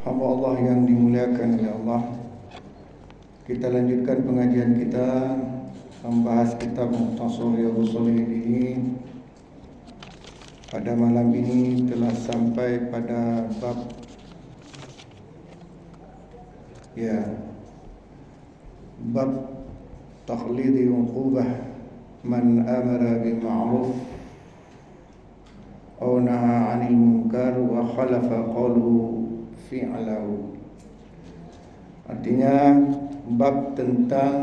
Hamba Allah yang dimuliakan oleh Allah, kita lanjutkan pengajian kita membahas kitab Mukhtasar Riyadhus Shalihin ini. Pada malam ini telah sampai pada bab bab takhlidi uqubah man amara bil ma'ruf aw naha 'anil munkar wa khalafa qawluhu fi'lahu. Artinya bab tentang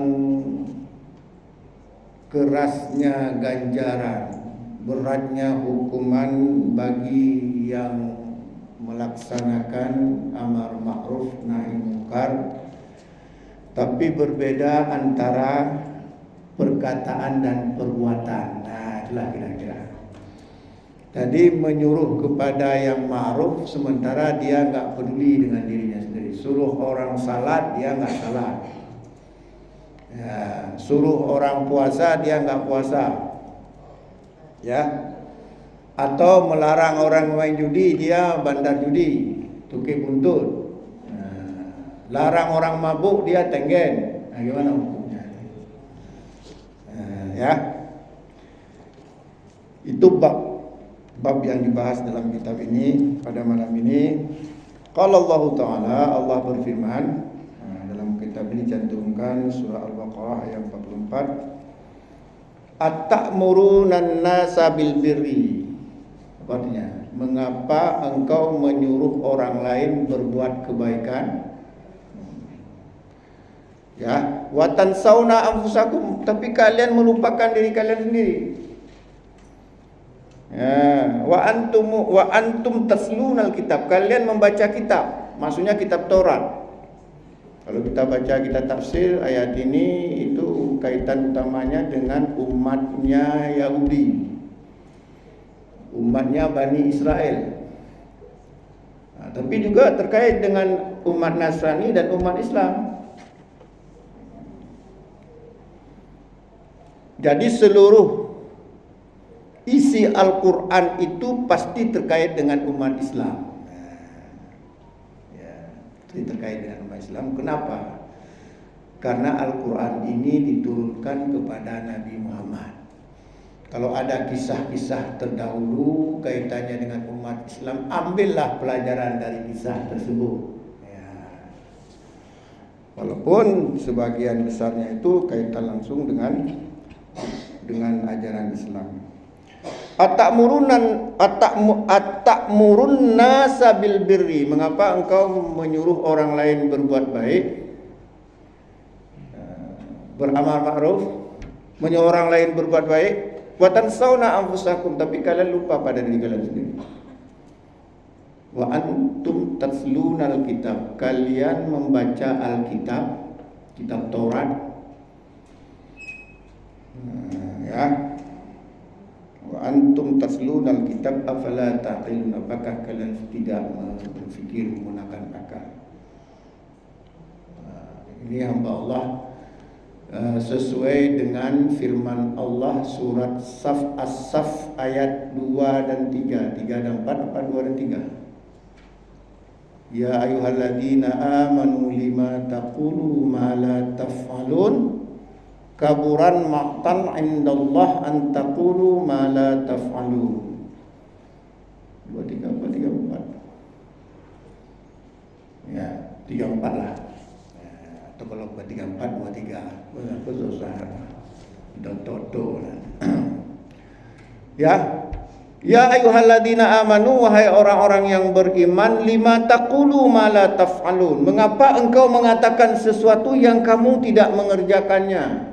kerasnya ganjaran, beratnya hukuman bagi yang melaksanakan amar ma'ruf nahi munkar, tapi berbeda antara perkataan dan perbuatan. Nah, itulah kira-kira. Tadi menyuruh kepada yang ma'ruf sementara dia enggak peduli dengan dirinya sendiri. Suruh orang salat, dia enggak salat. Ya, suruh orang puasa, dia enggak puasa. Ya. Atau melarang orang main judi, dia bandar judi, tukik buntut. Larang orang mabuk, dia tenggen. Nah, gimana hukumnya? Ya. Itu bab yang dibahas dalam kitab ini pada malam ini. Qala Allah Ta'ala, Allah berfirman dalam kitab ini cantumkan surah Al-Baqarah ayat 44. At-ta'murunan nasa bil birri. Artinya, mengapa engkau menyuruh orang lain berbuat kebaikan? Ya, wa tansawna anfusakum, tapi kalian melupakan diri kalian sendiri. Ya, wa antum taslunal kitab, kalian membaca kitab, maksudnya kitab Taurat. Kalau kita baca kitab tafsir ayat ini, itu kaitan utamanya dengan umatnya Yahudi, umatnya Bani Israel. Nah, tapi juga terkait dengan umat Nasrani dan umat Islam. Jadi seluruh isi Al-Quran itu pasti terkait dengan umat Islam. Terkait dengan umat Islam. Kenapa? Karena Al-Quran ini diturunkan kepada Nabi Muhammad. Kalau ada kisah-kisah terdahulu kaitannya dengan umat Islam, ambillah pelajaran dari kisah tersebut. Walaupun sebagian besarnya itu kaitan langsung dengan ajaran Islam. At-ta'murunna sabil birri. Mengapa engkau menyuruh orang lain berbuat baik, beramal ma'ruf, menyuruh orang lain berbuat baik, wa tansawna anfusakum, tapi kalian lupa pada diri kalian sendiri. Wa antum tatlunal kitab, kalian membaca Alkitab, kitab Taurat. Ya. Wa antum taslunal kitab afala taqilun, apakah kalian tidak berfikir menggunakan akal? Ini hamba Allah sesuai dengan firman Allah surat As-Saff ayat 2 dan 3. 3 dan 4 apa 2 dan 3? Ya ayyuhalladzina amanu lima taqulu ma la taf'alun, kaburan maqtan indallah an taqulu ma la taf'alun. 2, 3, 4. Ya, 3, 4 lah. Atau kalau 3, 4, 2, 3. Apa susah. Toto lah. Ya ayyuhalladzina amanu, wahai orang-orang yang beriman, lima taqulu ma la taf'alun. Mengapa engkau mengatakan sesuatu yang kamu tidak mengerjakannya?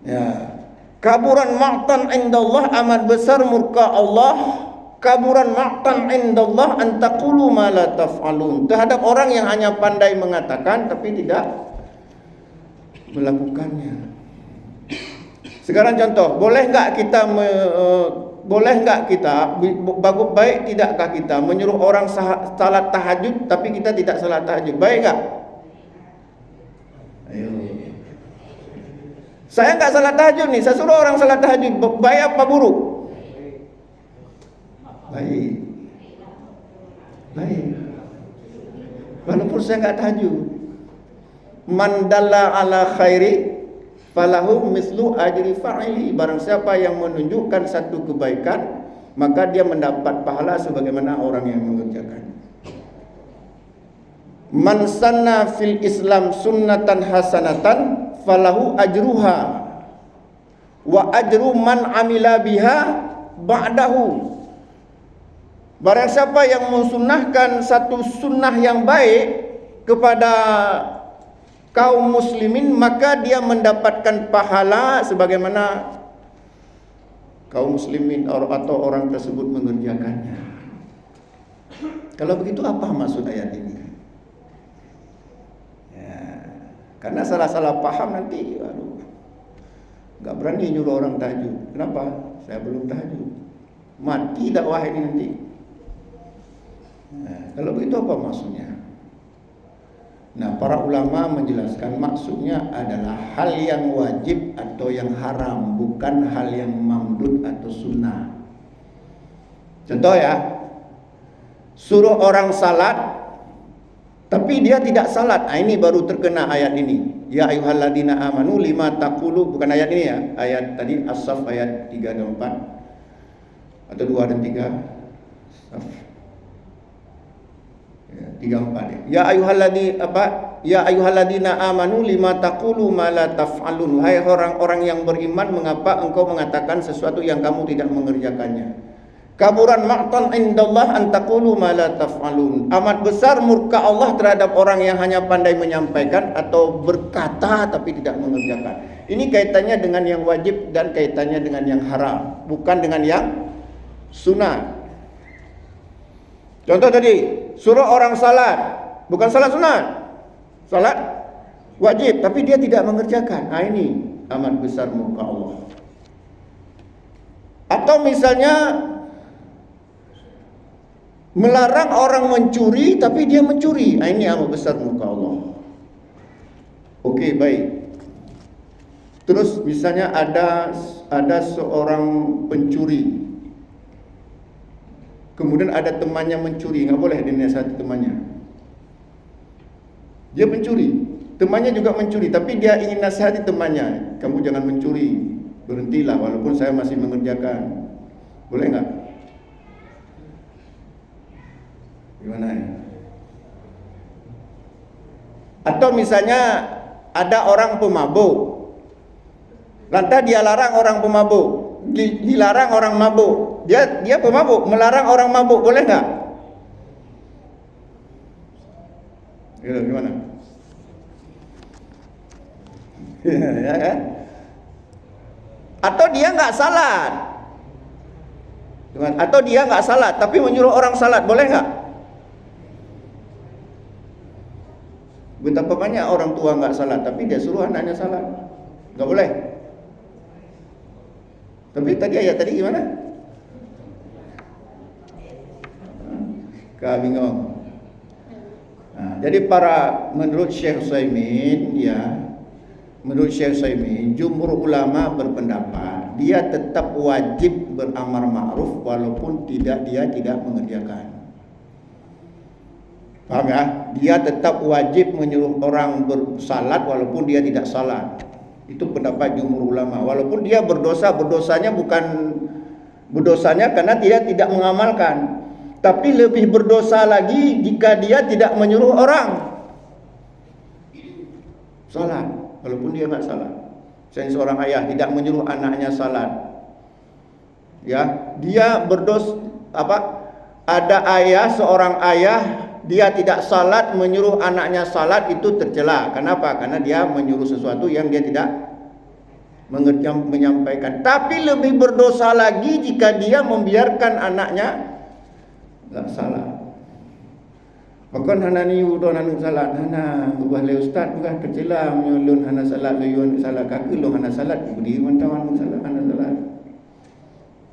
Ya, kaburan maqtan indallah, amat besar murka Allah. Kaburan maqtan indallah an taqulu ma la taf'alun, terhadap orang yang hanya pandai mengatakan tapi tidak melakukannya. Sekarang contoh, boleh enggak kita bagus baik tidakkah kita menyuruh orang salat tahajud tapi kita tidak salat tahajud? Baik enggak? Ayo. Saya enggak salat tahajud nih, saya suruh orang salat tahajud, baik apa buruk? Baik. Baik. Walaupun saya nggak tahajud. Man dalla ala khairi falahu mislu ajri fa'ili. Barang siapa yang menunjukkan satu kebaikan, maka dia mendapat pahala sebagaimana orang yang mengerjakan. Man sanna fil Islam sunnatan hasanatan falahu ajruha wa ajru man amila biha ba'dahu. Barang siapa yang mensunnahkan satu sunnah yang baik kepada kaum muslimin, maka dia mendapatkan pahala sebagaimana kaum muslimin atau orang tersebut mengerjakannya. Kalau begitu apa maksud ayat ini? Ya, karena salah-salah paham nanti, nggak berani nyuruh orang tahajud. Kenapa? Saya belum tahajud. Mati dakwah ini nanti. Nah, kalau begitu apa maksudnya? Nah, para ulama menjelaskan maksudnya adalah hal yang wajib atau yang haram, bukan hal yang mamdud atau sunnah. Contoh ya, suruh orang salat tapi dia tidak salat. Nah, ini baru terkena ayat ini. Ya ayyuhalladzina amanu lima taqulu, bukan ayat ini ya. Ayat tadi As-Saff ayat 3 dan 4 atau 2 dan 3. Saff 3-4 ya. Ya ayyuhalladzina amanu lima taqulu ma la taf'alun. Hai orang-orang yang beriman, mengapa engkau mengatakan sesuatu yang kamu tidak mengerjakannya? Kaburan maqtan indallah an taqulu ma la taf'alun. Amat besar murka Allah terhadap orang yang hanya pandai menyampaikan atau berkata tapi tidak mengerjakan. Ini kaitannya dengan yang wajib dan kaitannya dengan yang haram, bukan dengan yang sunnah. Contoh tadi, suruh orang salat, bukan salat sunat, salat wajib, tapi dia tidak mengerjakan. Nah, ini amat besar murka Allah. Atau misalnya melarang orang mencuri, tapi dia mencuri. Nah, ini amat besar murka Allah. Oke, baik. Terus misalnya ada seorang pencuri, kemudian ada temannya mencuri, nggak boleh dinasihati temannya. Dia mencuri, temannya juga mencuri, tapi dia ingin nasihati temannya, kamu jangan mencuri, berhentilah walaupun saya masih mengerjakan. Boleh nggak? Gimana ya? Atau misalnya ada orang pemabuk, lantas dia larang orang pemabuk, dilarang orang mabuk. Dia pemabuk, melarang orang mabuk, boleh nggak? Gimana? Ya kan? Atau dia nggak salat, atau dia nggak salat, tapi menyuruh orang salat, boleh nggak? Betapa banyak orang tua nggak salat, tapi dia suruh anaknya salat, nggak boleh. Tapi tadi ayat tadi gimana? Bingung. Nah, jadi menurut Syekh Utsaimin jumhur ulama berpendapat dia tetap wajib beramar ma'ruf walaupun dia tidak mengerjakan. Paham ya? Dia tetap wajib menyuruh orang bersalat walaupun dia tidak salat. Itu pendapat jumhur ulama. Walaupun dia berdosanya bukan berdosanya karena dia tidak mengamalkan. Tapi lebih berdosa lagi jika dia tidak menyuruh orang salat, walaupun dia nggak salat. Misalnya seorang ayah tidak menyuruh anaknya salat, ya dia ada seorang ayah dia tidak salat menyuruh anaknya salat, itu tercela. Kenapa? Karena dia menyuruh sesuatu yang dia tidak menyampaikan. Tapi lebih berdosa lagi jika dia membiarkan anaknya nggak salah. Bahkan hana ni udon anu salat, hana ubah le ustaz bukan tercela menyulun hana salat leyun salat kaki lo hana salat berdiri mentawan salat hana salat.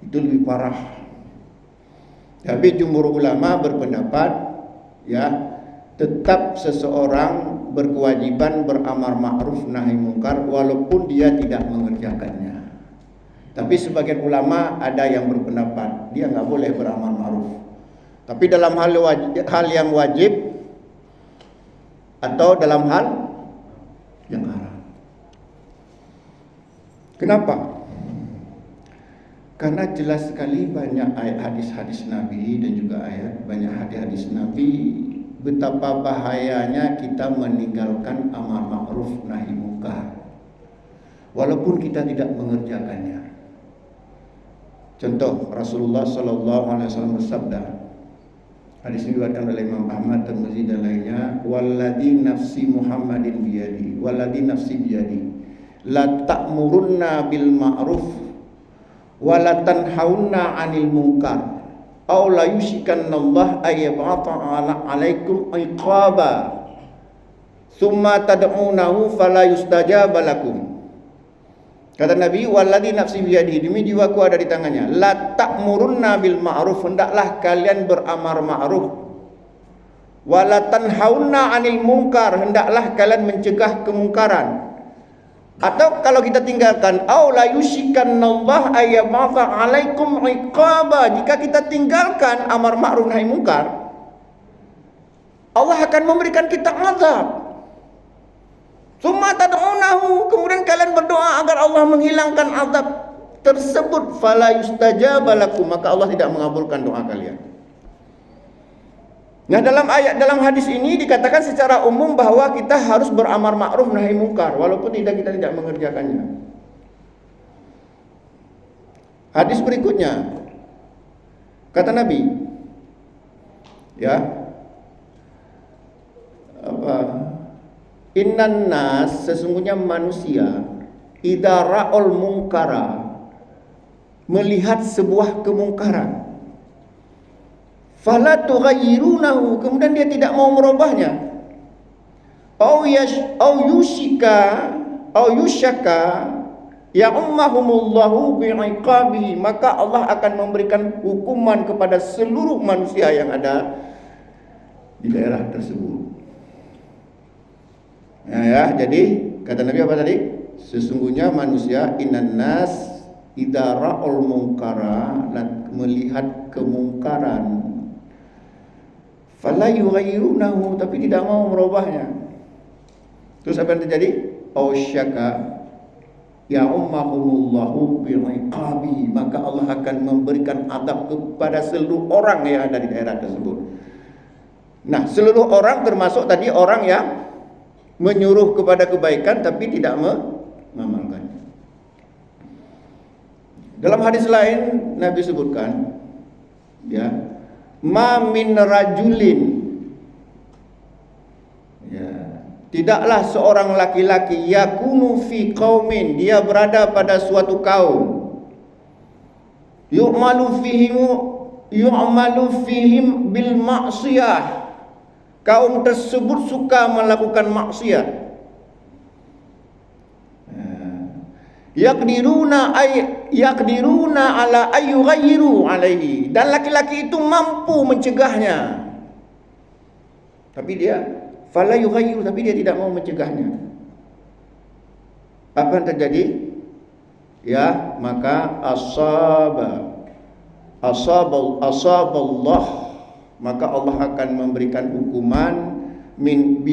Itu lebih parah. Tapi jumhur ulama berpendapat ya tetap seseorang berkewajiban beramar ma'ruf nahi mungkar walaupun dia tidak mengerjakannya. Tapi sebagian ulama ada yang berpendapat dia nggak boleh beramar ma'ruf. Tapi dalam hal yang wajib atau dalam hal yang haram. Kenapa? Karena jelas sekali banyak ayat hadis-hadis Nabi dan juga banyak hadis-hadis Nabi betapa bahayanya kita meninggalkan amar ma'ruf nahi munkar walaupun kita tidak mengerjakannya. Contoh, Rasulullah SAW bersabda, hadis ini diriwayatkan oleh Imam Ahmad, Tirmizi dan lainnya, walladzi nafsi Muhammadin biyadi, walladzi nafsi biyadi, la ta'murunna bil ma'ruf wa la tanhauna 'anil munkar aw la yushikanallahu ayyab'atha 'alaikum iqaba thumma tad'unahu fala yustajaba lakum. Kata Nabi, walladzi nafsi biyadi, demi jiwaku ada di tangannya, la ta'murunna bil ma'ruf, hendaklah kalian beramar ma'ruf, wa la tanhauna 'anil munkar, hendaklah kalian mencegah kemungkaran. Atau kalau kita tinggalkan, au la yushikanallahu ayyab'atha 'alaikum iqaba, jika kita tinggalkan amar ma'ruf nahi munkar, Allah akan memberikan kita azab. Summa tad'unahu, kemudian kalian berdoa agar Allah menghilangkan azab tersebut, fala yustajaba lakum, maka Allah tidak mengabulkan doa kalian. Nah, dalam hadis ini dikatakan secara umum bahwa kita harus beramar ma'ruf nahi munkar walaupun kita tidak mengerjakannya. Hadis berikutnya kata Nabi, innan nas, sesungguhnya manusia, idza ra'ul munkara, melihat sebuah kemungkaran, fala tughayyirunahu, kemudian dia tidak mau merubahnya, au yushaka ya ummahumullahu bi'iqabihi, maka Allah akan memberikan hukuman kepada seluruh manusia yang ada di daerah tersebut. Jadi kata Nabi apa tadi? Sesungguhnya manusia, innan nas idza ra'ul munkara, melihat kemungkaran, fala yughayyirunahu, tapi tidak mau merubahnya. Terus apa yang terjadi? Ausyaka ya ummahumullahu bi'iqabi, maka Allah akan memberikan azab kepada seluruh orang yang ada di daerah tersebut. Nah, seluruh orang termasuk tadi orang yang menyuruh kepada kebaikan tapi tidak mengamalkannya. Dalam hadis lain Nabi sebutkan, ma min rajulin, tidaklah seorang laki-laki, yakunu fi qaumin, dia berada pada suatu kaum, yu'malu fihim bil ma'siyah, kaum tersebut suka melakukan maksiat. Yaqdiruna ala ayyughayyiru alaihi, dan laki-laki itu mampu mencegahnya. Tapi dia fala yughayyiru, tapi dia tidak mau mencegahnya. Apa yang terjadi? Maka asaballah, maka Allah akan memberikan hukuman min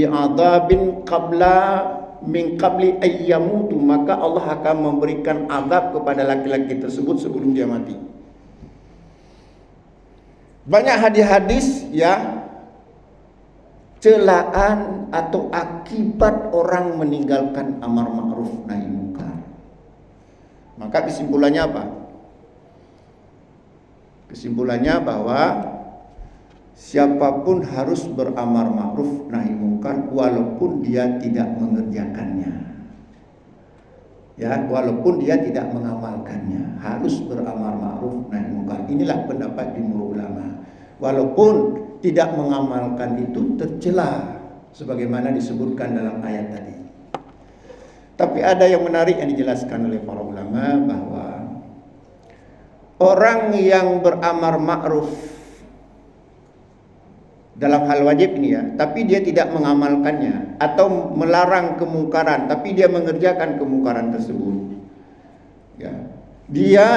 qabli ayyamutu, maka Allah akan memberikan azab kepada laki-laki tersebut sebelum dia mati. Banyak hadis-hadis celaan atau akibat orang meninggalkan amar ma'ruf nahi munkar. Maka kesimpulannya apa? Kesimpulannya bahwa siapapun harus beramar ma'ruf nahi munkar walaupun dia tidak mengerjakannya. Walaupun dia tidak mengamalkannya, harus beramar ma'ruf nahi munkar. Inilah pendapat jumhur ulama. Walaupun tidak mengamalkan itu tercela sebagaimana disebutkan dalam ayat tadi. Tapi ada yang menarik yang dijelaskan oleh para ulama, bahwa orang yang beramar ma'ruf dalam hal wajib ini tapi dia tidak mengamalkannya, atau melarang kemungkaran tapi dia mengerjakan kemungkaran tersebut, dia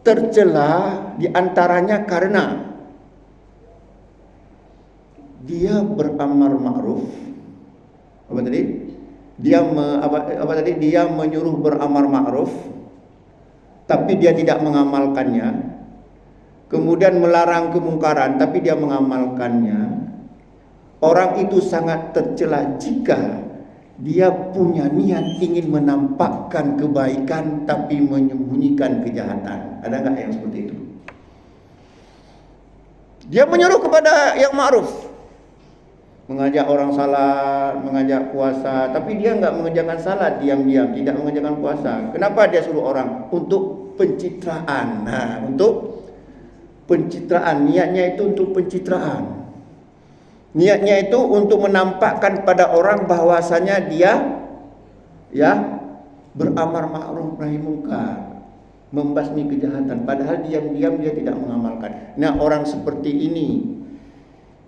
tercela diantaranya karena dia beramar ma'ruf. Apa tadi? Dia menyuruh beramar ma'ruf, tapi dia tidak mengamalkannya. Kemudian melarang kemungkaran, tapi dia mengamalkannya. Orang itu sangat tercela jika dia punya niat ingin menampakkan kebaikan tapi menyembunyikan kejahatan. Ada nggak yang seperti itu? Dia menyuruh kepada yang ma'ruf, mengajak orang salat, mengajak puasa, tapi dia nggak mengerjakan salat, diam-diam, tidak mengerjakan puasa. Kenapa dia suruh orang? Untuk pencitraan. Nah, untuk pencitraan, niatnya itu untuk pencitraan. Niatnya itu untuk menampakkan pada orang bahwasanya dia beramar ma'ruf nahi munkar, membasmi kejahatan, padahal diam-diam dia tidak mengamalkan. Nah, orang seperti ini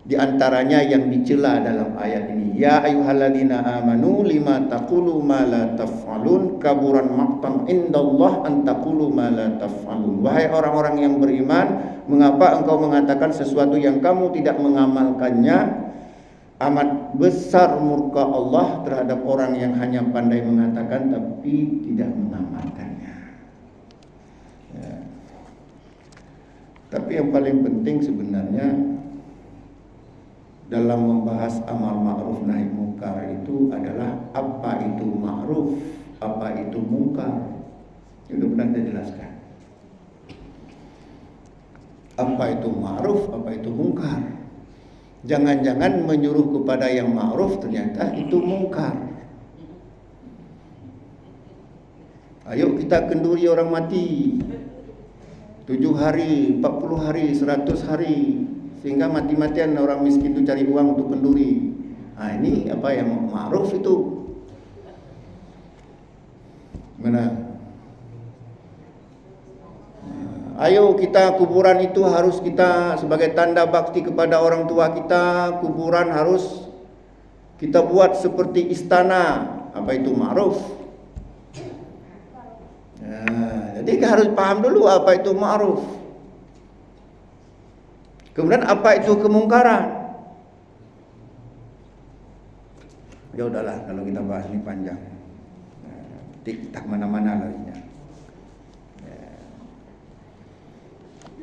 di antaranya yang dicela dalam ayat ini. Ya ayyuhalladzina amanu lima taqulu ma la taf'alun kaburan maqtan indallah an taqulu ma la taf'alun. Wahai orang-orang yang beriman, mengapa engkau mengatakan sesuatu yang kamu tidak mengamalkannya? Amat besar murka Allah terhadap orang yang hanya pandai mengatakan tapi tidak mengamalkannya. Ya. Tapi yang paling penting sebenarnya dalam membahas amar ma'ruf nahi munkar itu adalah apa itu ma'ruf, apa itu munkar. Itu pernah kita jelaskan. Apa itu ma'ruf, apa itu munkar. Jangan-jangan menyuruh kepada yang ma'ruf ternyata itu munkar. Ayo kita kenduri orang mati 7 hari, 40 hari, 100 hari, sehingga mati-matian orang miskin itu cari uang untuk kenduri. Nah, ini apa yang ma'ruf itu? Mana? Ayo kita kuburan itu harus kita sebagai tanda bakti kepada orang tua kita, kuburan harus kita buat seperti istana. Apa itu ma'ruf? Nah, jadi harus paham dulu apa itu ma'ruf. Kemudian apa itu kemungkaran? Ya udahlah, kalau kita bahas ini panjang. Tak mana-mana larinya.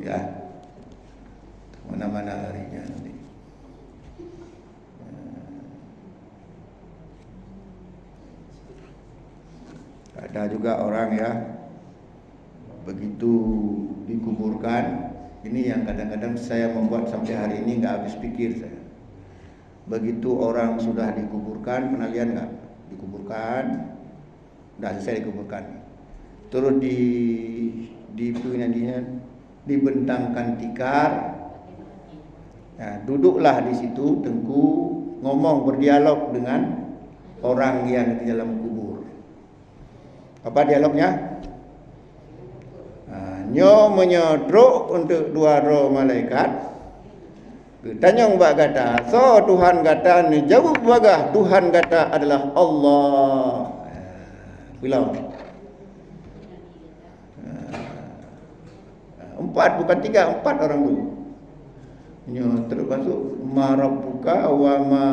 Ya, mana-mana larinya nanti. Ada juga orang ya, begitu dikuburkan, ini yang kadang-kadang saya membuat sampai hari ini nggak habis pikir saya. Begitu orang sudah dikuburkan, pernah lihat nggak? Dikuburkan, udah selesai dikuburkan, terus dibentangkan tikar, ya, duduklah di situ tengku, ngomong berdialog dengan orang yang di dalam kubur. Apa dialognya? Nyo menyodrok untuk 2 roh malaikat. Tanyong bak kata, so Tuhan kata ni jawab bagah, Tuhan kata adalah Allah. Bilang 4 bukan 3, 4 orang tu. Nyo termasuk marabuka wa ma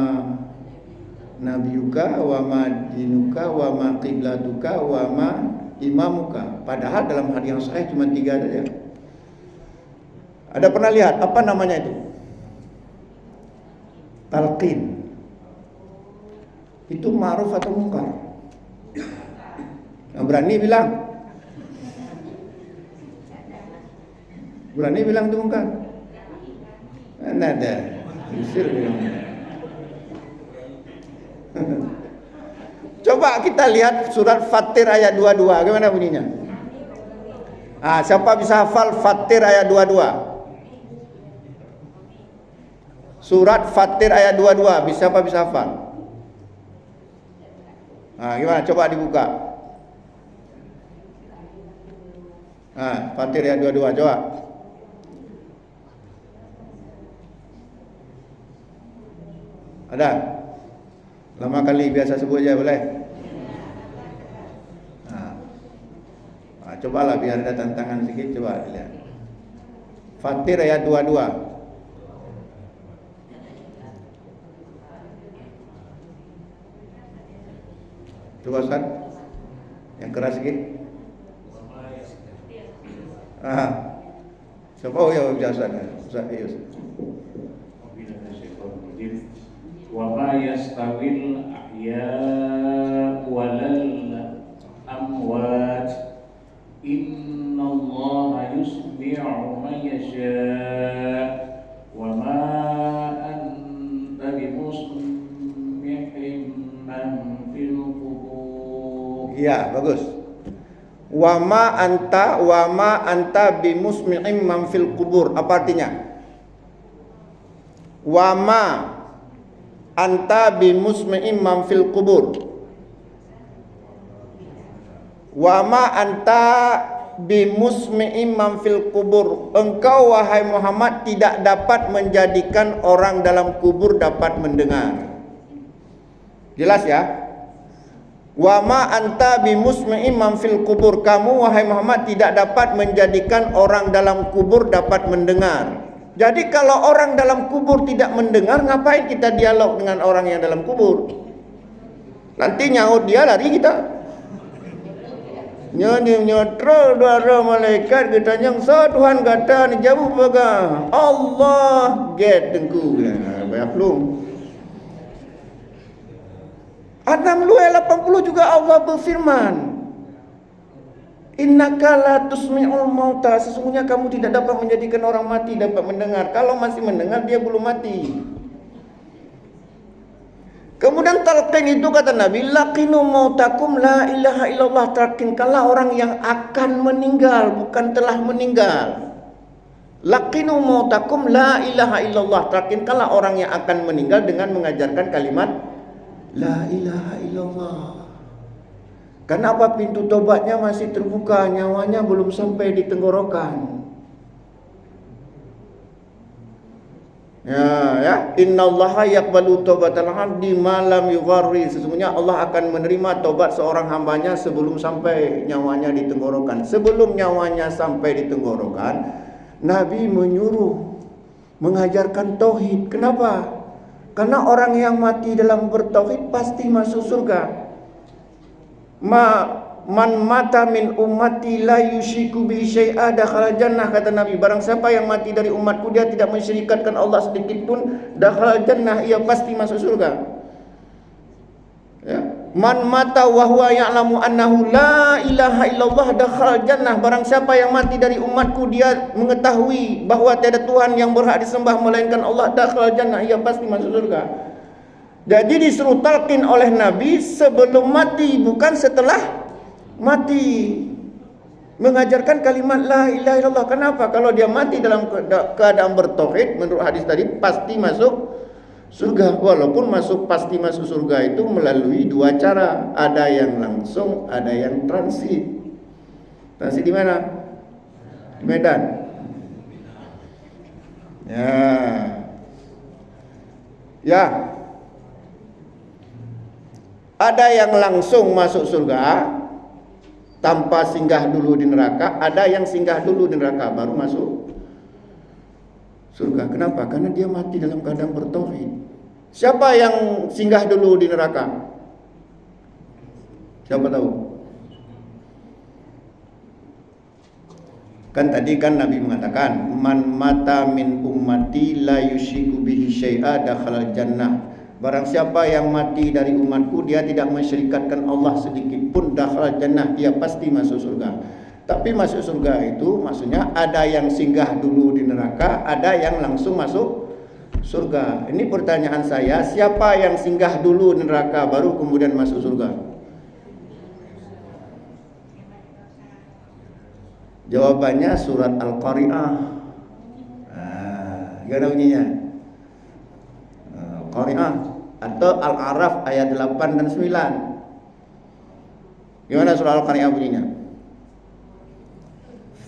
nabiyuka wa ma dinuka wa ma qiblatuka wa ma imamuka. Padahal dalam hadis yang sahih cuma 3 saja. Ada pernah lihat apa namanya itu? Talqin. Itu ma'ruf atau munkar? Yang berani bilang. Berani bilang itu munkar? Mana ada? Usir bilang. Coba kita lihat surat Fatir ayat 22. Bagaimana bunyinya? Siapa bisa hafal Fatir ayat 22? Surat Fatir ayat 22. Siapa bisa hafal? Gimana? Coba dibuka. Fatir ayat 22. Coba. Ada? Lama kali biasa sebut aja boleh? Cobalah biar ada tantangan sedikit, coba lihat. Fatir ayat 22. Coba Ustaz, yang keras sedikit. Siapa? Oh ya, Ustaz. Ustaz. Wa ma yastawil ahya walal amwat innallaha yusmi'u man yasha' wa ma anta bimusmi'in man fil qubur. Iya, bagus. Wa ma anta bimusmi'in man fil qubur. Apa artinya? Wa ma anta bimusmi'in man fil qubur. Wa ma anta bimusmi'in man fil qubur. Engkau wahai Muhammad tidak dapat menjadikan orang dalam kubur dapat mendengar. Jelas ya? Wa ma anta bimusmi'in man fil qubur. Kamu wahai Muhammad tidak dapat menjadikan orang dalam kubur dapat mendengar. Jadi kalau orang dalam kubur tidak mendengar, ngapain kita dialog dengan orang yang dalam kubur? Nanti nyaut dia, lari kita. Nyotro dua malaikat kita yang Tuhan kata ni jauh baga. Allah get dengku. Banyak belum. Adam lu 80 juga Allah berfirman, innaka la tusmi'ul mauta. Sesungguhnya kamu tidak dapat menjadikan orang mati dapat mendengar. Kalau masih mendengar dia belum mati. Kemudian talqin itu kata Nabi, laqinu mautakum la ilaha illallah. Talqinkanlah orang yang akan meninggal, bukan telah meninggal. Laqinu mautakum la ilaha illallah. Talqinkanlah orang yang akan meninggal dengan mengajarkan kalimat la ilaha illallah. Kenapa pintu tobatnya masih terbuka, nyawanya belum sampai di tenggorokan? Ya, innallaha yaqbalu taubatal abdi ma lam yugharri. Sesungguhnya Allah akan menerima tobat seorang hambanya sebelum sampai nyawanya di tenggorokan. Sebelum nyawanya sampai di tenggorokan, Nabi menyuruh mengajarkan tauhid. Kenapa? Karena orang yang mati dalam bertauhid pasti masuk surga. Man mata min ummati la yusyriku bi syai'a dakhala jannah, kata Nabi. Barang siapa yang mati dari umatku dia tidak mensyirikatkan Allah sedikit pun, dakhala jannah, ia pasti masuk surga. Ya. Man mata wa huwa ya'lamu annahu la ilaha illallah dakhala jannah. Barang siapa yang mati dari umatku dia mengetahui bahwa tiada Tuhan yang berhak disembah melainkan Allah, dakhala jannah, ia pasti masuk surga. Jadi disuruh talqin oleh Nabi sebelum mati, bukan setelah mati. Mengajarkan kalimat la ilaha illallah. Kenapa? Kalau dia mati dalam keadaan bertauhid, menurut hadis tadi pasti masuk surga. Walaupun pasti masuk surga itu melalui dua cara. Ada yang langsung, ada yang transit. Transit di mana? Di Medan. Ya. Ada yang langsung masuk surga tanpa singgah dulu di neraka, ada yang singgah dulu di neraka baru masuk surga. Kenapa? Karena dia mati dalam keadaan bertauhid. Siapa yang singgah dulu di neraka? Siapa tahu? Kan tadi kan Nabi mengatakan, man mata min ummati la yusyriku bihi syai'a dakhala jannah. Barang siapa yang mati dari umatku dia tidak mensyirikatkan Allah sedikit pun, dakhala jannah, dia pasti masuk surga. Tapi masuk surga itu maksudnya ada yang singgah dulu di neraka, ada yang langsung masuk surga. Ini pertanyaan saya, siapa yang singgah dulu di neraka baru kemudian masuk surga? Jawabannya surat Al-Qari'ah. Gimana bunyinya? Qari'ah atau Al-A'raf ayat 8 dan 9. Gimana surah Al-Qari'ah bunyinya?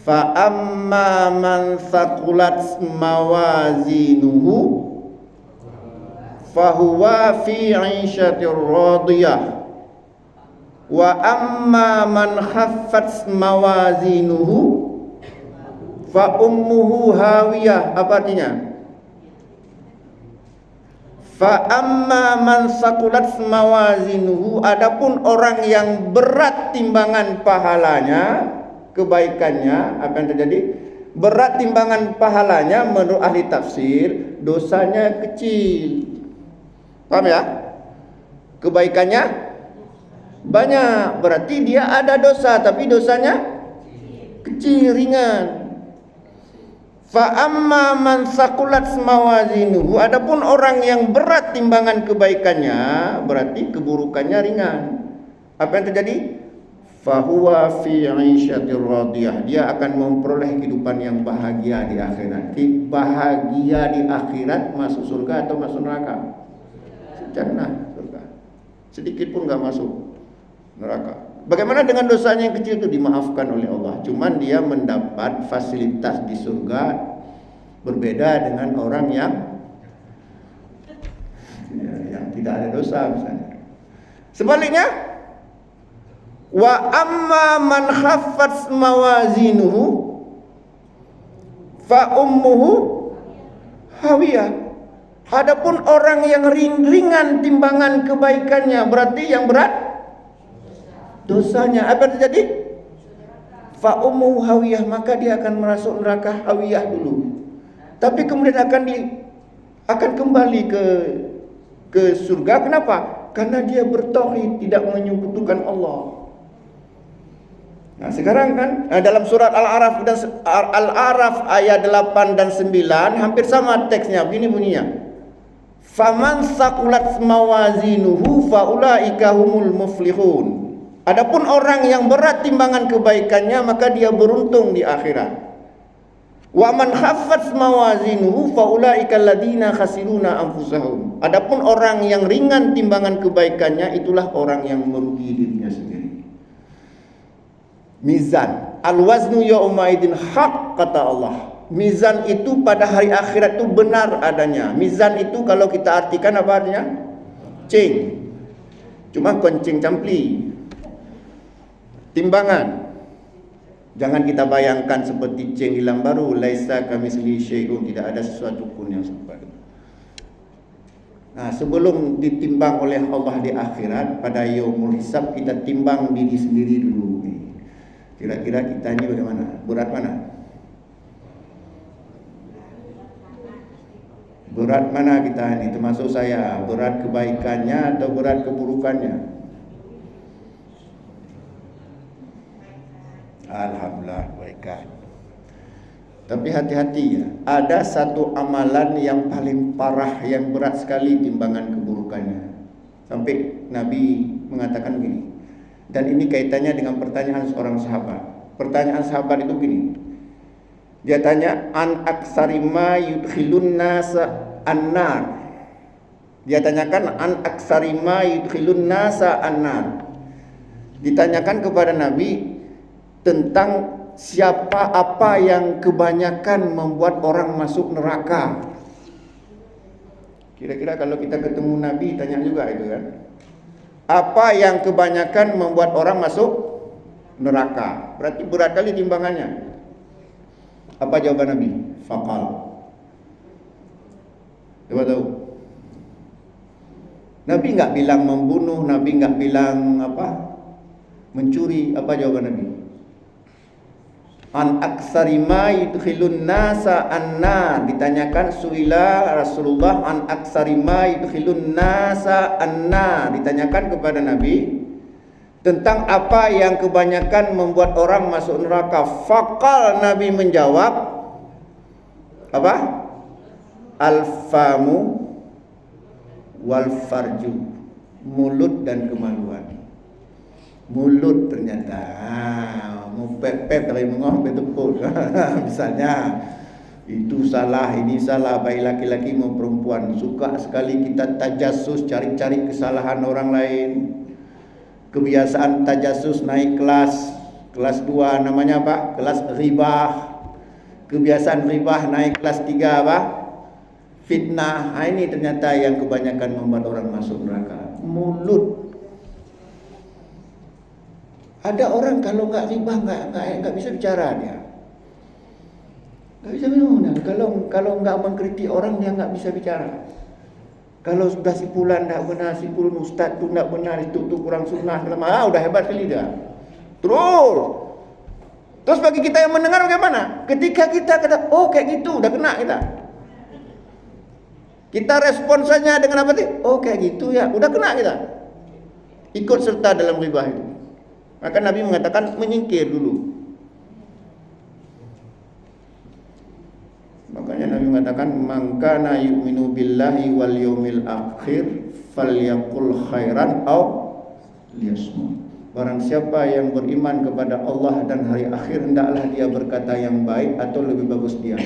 Fa amma man thaqulat mawazinuhu fahuwa fi 'ishatir radiyah wa amma man khaffat mawazinuhu fa ummuhu hawiyah. Apa artinya? Fa amma man saqulat mawazinuhu, adapun orang yang berat timbangan pahalanya, kebaikannya, apa yang terjadi? Berat timbangan pahalanya menurut ahli tafsir, dosanya kecil. Paham ya? Kebaikannya banyak, berarti dia ada dosa tapi dosanya kecil, ringan. Fa amma man saqulat mawazinuhu, adapun orang yang berat timbangan kebaikannya, berarti keburukannya ringan. Apa yang terjadi? Fa huwa fi 'isyatir radiyah, dia akan memperoleh kehidupan yang bahagia di akhirat. Bahagia di akhirat, masuk surga atau masuk neraka? Jannah, surga. Sedikit pun enggak masuk neraka. Bagaimana dengan dosanya yang kecil itu? Dimaafkan oleh Allah. Cuman dia mendapat fasilitas di surga berbeda dengan orang yang tidak ada dosa misalnya. Sebaliknya, wa amma man khaffat mawazinuhu fa ummuhu hawiyah. Adapun orang yang ringan timbangan kebaikannya, berarti yang berat dosanya. Apa terjadi? Fa ummu hawiyah, maka dia akan masuk neraka hawiyah dulu. Tapi kemudian akan kembali ke surga. Kenapa? Karena dia bertauhid, tidak menyekutukan Allah. Nah, sekarang kan dalam surat Al-A'raf ayat 8 dan 9 hampir sama teksnya. Begini bunyinya. Faman saqulat mawazinuhu faulaika humul muflihun. Adapun orang yang berat timbangan kebaikannya, maka dia beruntung di akhirat. Wa man khaffat mawazinuhu faulaika alladziina khasiruna anfusahum. Adapun orang yang ringan timbangan kebaikannya, itulah orang yang merugi dirinya sendiri. Mizan, al-waznu yaumaidin haq, kata Allah. Mizan itu pada hari akhirat itu benar adanya. Mizan itu kalau kita artikan apa artinya? Cing. Cuma kencing campli. Timbangan. Jangan kita bayangkan seperti ceng hilang baru, laisa kamitslihi syai'un, tidak ada sesuatu pun yang serupa. Nah, sebelum ditimbang oleh Allah di akhirat pada yaumul hisab, kita timbang diri sendiri dulu. Kira-kira kita ini bagaimana? Berat mana? Berat mana kita ini? Termasuk saya, berat kebaikannya atau berat keburukannya? Alhamdulillah kebaikan. Tapi hati-hati ya, ada satu amalan yang paling parah, yang berat sekali timbangan keburukannya. Sampai Nabi mengatakan begini. Dan ini kaitannya dengan pertanyaan seorang sahabat. Pertanyaan sahabat itu begini. Dia tanya, an aksari ma yudkhilun nasa annar. Dia tanyakan, an aksari ma yudkhilun nasa annar. Ditanyakan kepada Nabi tentang siapa, apa yang kebanyakan membuat orang masuk neraka. Kira-kira kalau kita ketemu Nabi tanya juga itu kan. Apa yang kebanyakan membuat orang masuk neraka? Berarti berat kali timbangannya. Apa jawaban Nabi? Faqal. Coba tahu. Nabi enggak bilang membunuh, Nabi enggak bilang apa? Mencuri. Apa jawaban Nabi? An aksari ma yudkhilun nasa annar. Ditanyakan suila Rasulullah an aksari ma yudkhilun nasa annar. Ditanyakan kepada Nabi tentang apa yang kebanyakan membuat orang masuk neraka. Faqal, Nabi menjawab apa? Al-famu wal farju, mulut dan kemaluan. Mulut ternyata mau pep-pep kalau mengoh betepul. Misalnya itu salah, ini salah, baik laki-laki maupun perempuan. Suka sekali kita tajassus, cari-cari kesalahan orang lain. Kebiasaan tajassus naik kelas 2 namanya apa? Kelas ghibah. Kebiasaan ghibah naik kelas 3 apa? Fitnah. Ini ternyata yang kebanyakan membuat orang masuk neraka. Mulut. Ada orang kalau nggak ghibah nggak bisa bicara dia. Nggak bisa minum. Kalau nggak mengkritik orang dia nggak bisa bicara. Kalau sudah si fulan tak benar, si fulan ustaz tu tak benar, itu tu kurang sunnah, udah hebat kali dah. Terus bagi kita yang mendengar bagaimana? Ketika kita kata, oh kayak gitu, udah kena kita. Kita respon saja dengan apa sih? Oh kayak gitu ya, udah kena kita. Ikut serta dalam ghibah itu. Maka Nabi mengatakan menyingkir dulu. Makanya Nabi mengatakan man kana yu'minu billahi wal yawmil akhir falyaqul khairan aw liyasmut. Barang siapa yang beriman kepada Allah dan hari akhir, hendaklah dia berkata yang baik atau lebih bagus diam.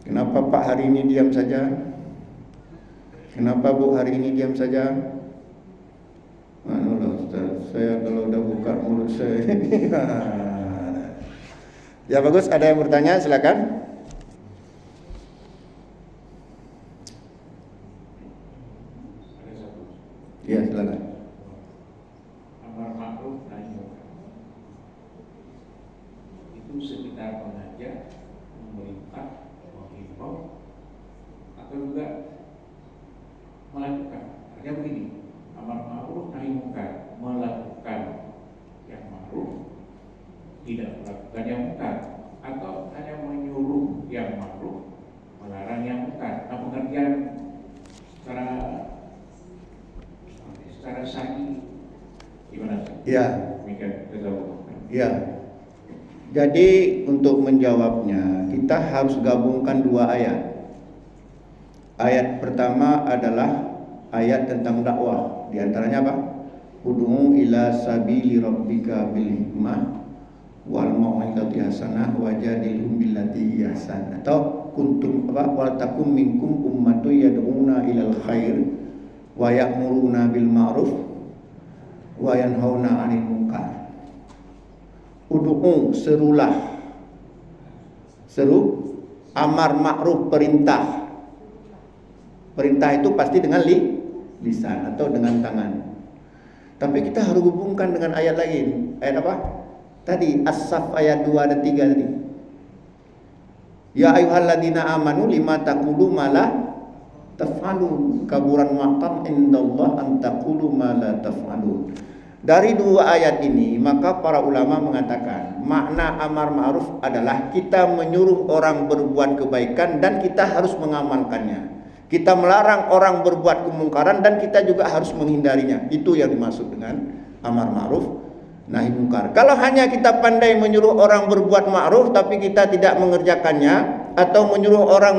Kenapa Pak hari ini diam saja? Kenapa Bu hari ini diam saja? Manulah Ustaz, saya kalau udah buka mulut saya ya bagus, ada yang bertanya silakan. Ya silakan. Amar ma'ruf nahi munkar itu sekitar mengajak, memerintah, menghimbau, atau juga melakukan. Artinya begini, amar ma'ruf nahi munkar, melakukan yang ma'ruf, tidak melakukan yang munkar, atau hanya menyuruh yang ma'ruf, melarang yang munkar. Nah, pengertian secara syar'i gimana? Ya. Demikian. Ya. Jadi untuk menjawabnya kita harus gabungkan dua ayat. Ayat pertama adalah ayat tentang dakwah. Di antaranya apa? Ud'u ila sabili rabbika bil hikmah wal mau'izati hasanah wajadilhum billati ahsan. Atau kuntum wal takum minkum ummatun yad'una ilal khair wa ya'muruna bil ma'ruf wa yanhauna 'anil munkar. Ud'u, serulah. Seru, amar ma'ruf, perintah. Perintah itu pasti dengan lisan atau dengan tangan. Tapi kita harus hubungkan dengan ayat lain. Ayat apa? Tadi As-Saff ayat 2 dan 3 tadi. Ya ayyuhalladzina amanu lima taqulu ma la taf'alun, kaburan maqtan indallah an taqulu ma la taf'alun. Dari dua ayat ini maka para ulama mengatakan makna amar ma'ruf adalah kita menyuruh orang berbuat kebaikan dan kita harus mengamalkannya. Kita melarang orang berbuat kemungkaran dan kita juga harus menghindarinya. Itu yang dimaksud dengan amar ma'ruf nahi munkar. Kalau hanya kita pandai menyuruh orang berbuat ma'ruf tapi kita tidak mengerjakannya, atau menyuruh orang,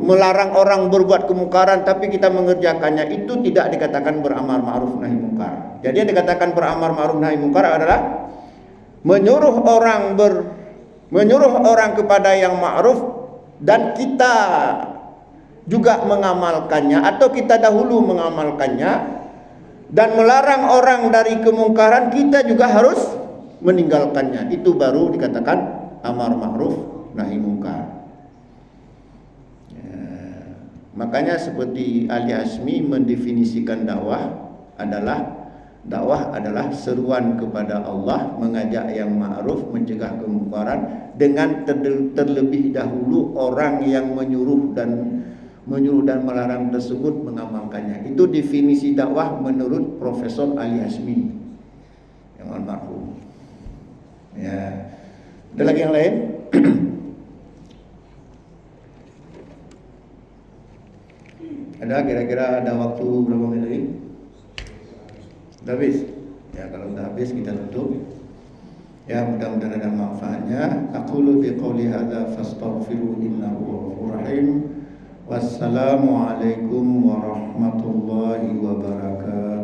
melarang orang berbuat kemungkaran tapi kita mengerjakannya, itu tidak dikatakan beramar ma'ruf nahi munkar. Jadi yang dikatakan beramar ma'ruf nahi munkar adalah menyuruh orang kepada yang ma'ruf dan kita juga mengamalkannya, atau kita dahulu mengamalkannya, dan melarang orang dari kemungkaran, kita juga harus meninggalkannya. Itu baru dikatakan amar ma'ruf nahi munkar. Makanya seperti Ali Hasmi mendefinisikan dakwah adalah seruan kepada Allah, mengajak yang ma'ruf, mencegah kemungkaran, dengan terlebih dahulu orang yang menyuruh dan melarang tersebut mengamalkannya. Itu definisi dakwah menurut Profesor Ali Hasmi yang almarhum. Ya. Ada lagi yang lain? Ada kira-kira ada waktu berapa menit lagi? Sudah habis? Ya, kalau sudah habis kita tutup. Ya, mudah-mudahan ada manfaatnya. Aqulu biqauli hadza fastaghfiru innahu ghafurur rahim. Wassalamualaikum warahmatullahi wabarakatuh.